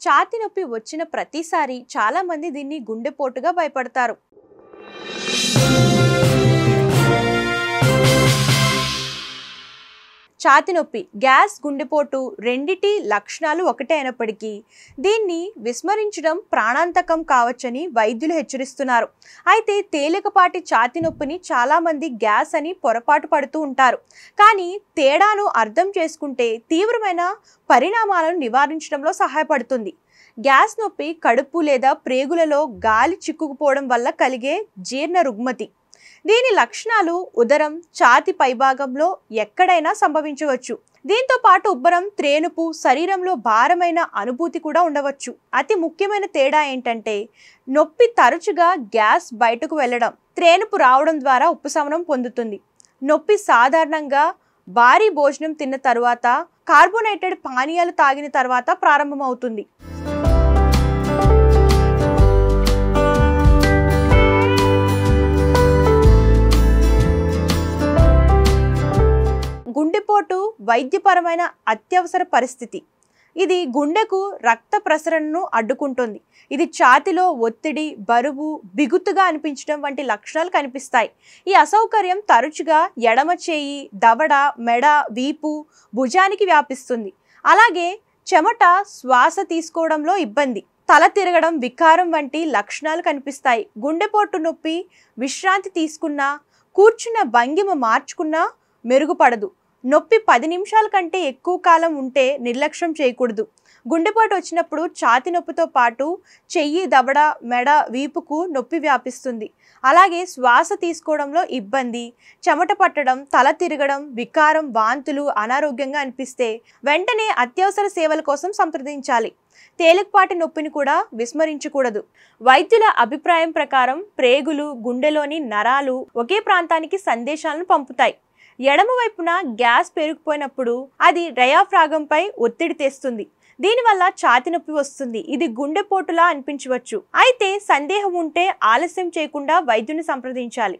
ఛాతీ నొప్పి వచ్చిన ప్రతిసారి చాలా మంది దీన్ని గుండెపోటుగా భయపడతారు. ఛాతీ నొప్పి, గ్యాస్, గుండెపోటు రెండిటి లక్షణాలు ఒకటే అయినప్పటికీ దీన్ని విస్మరించడం ప్రాణాంతకం కావచ్చని వైద్యులు హెచ్చరిస్తున్నారు. అయితే తేలికపాటి ఛాతీ నొప్పిని చాలామంది గ్యాస్ అని పొరపాటు పడుతూ ఉంటారు. కానీ తేడాను అర్థం చేసుకుంటే తీవ్రమైన పరిణామాలను నివారించడంలో సహాయపడుతుంది. గ్యాస్ నొప్పి కడుపు లేదా ప్రేగులలో గాలి చిక్కుకుపోవడం వల్ల కలిగే జీర్ణ రుగ్మతి. దీని లక్షణాలు ఉదరం, ఛాతీ పైభాగంలో ఎక్కడైనా సంభవించవచ్చు. దీంతో పాటు ఉబ్బరం, త్రేనుపు, శరీరంలో భారమైన అనుభూతి కూడా ఉండవచ్చు. అతి ముఖ్యమైన తేడా ఏంటంటే నొప్పి తరచుగా గ్యాస్ బయటకు వెళ్ళడం, త్రేనుపు రావడం ద్వారా ఉపశమనం పొందుతుంది. నొప్పి సాధారణంగా భారీ భోజనం తిన్న తర్వాత, కార్బోనేటెడ్ పానీయాలు తాగిన తర్వాత ప్రారంభమవుతుంది. గుండెపోటు వైద్యపరమైన అత్యవసర పరిస్థితి. ఇది గుండెకు రక్త ప్రసరణను అడ్డుకుంటుంది. ఇది ఛాతీలో ఒత్తిడి, బరువు, బిగుతుగా అనిపించడం వంటి లక్షణాలు కనిపిస్తాయి. ఈ అసౌకర్యం తరచుగా ఎడమ చేయి, దవడ, మెడ, వీపు, భుజానికి వ్యాపిస్తుంది. అలాగే చెమట, శ్వాస తీసుకోవడంలో ఇబ్బంది, తల తిరగడం, వికారం వంటి లక్షణాలు కనిపిస్తాయి. గుండెపోటు నొప్పి విశ్రాంతి తీసుకున్నా, కూర్చున్న భంగిమ మార్చుకున్నా మెరుగుపడదు. నొప్పి 10 నిమిషాల కంటే ఎక్కువ కాలం ఉంటే నిర్లక్ష్యం చేయకూడదు. గుండెపోటు వచ్చినప్పుడు ఛాతీ నొప్పితో పాటు చెయ్యి, దవడ, మెడ, వీపుకు నొప్పి వ్యాపిస్తుంది. అలాగే శ్వాస తీసుకోవడంలో ఇబ్బంది, చెమట పట్టడం, తల తిరగడం, వికారం, వాంతులు, అనారోగ్యంగా అనిపిస్తే వెంటనే అత్యవసర సేవల కోసం సంప్రదించాలి. తేలికపాటి నొప్పిని కూడా విస్మరించకూడదు. వైద్యుల అభిప్రాయం ప్రకారం ప్రేగులు, గుండెలోని నరాలు ఒకే ప్రాంతానికి సందేశాలను పంపుతాయి. ఎడమ వైపున గ్యాస్ పెరిగిపోయినప్పుడు అది డయాఫ్రాగంపై ఒత్తిడి తెస్తుంది. దీనివల్ల ఛాతీ నొప్పి వస్తుంది. ఇది గుండెపోటులా అనిపించవచ్చు. అయితే సందేహం ఉంటే ఆలస్యం చేయకుండా వైద్యుని సంప్రదించాలి.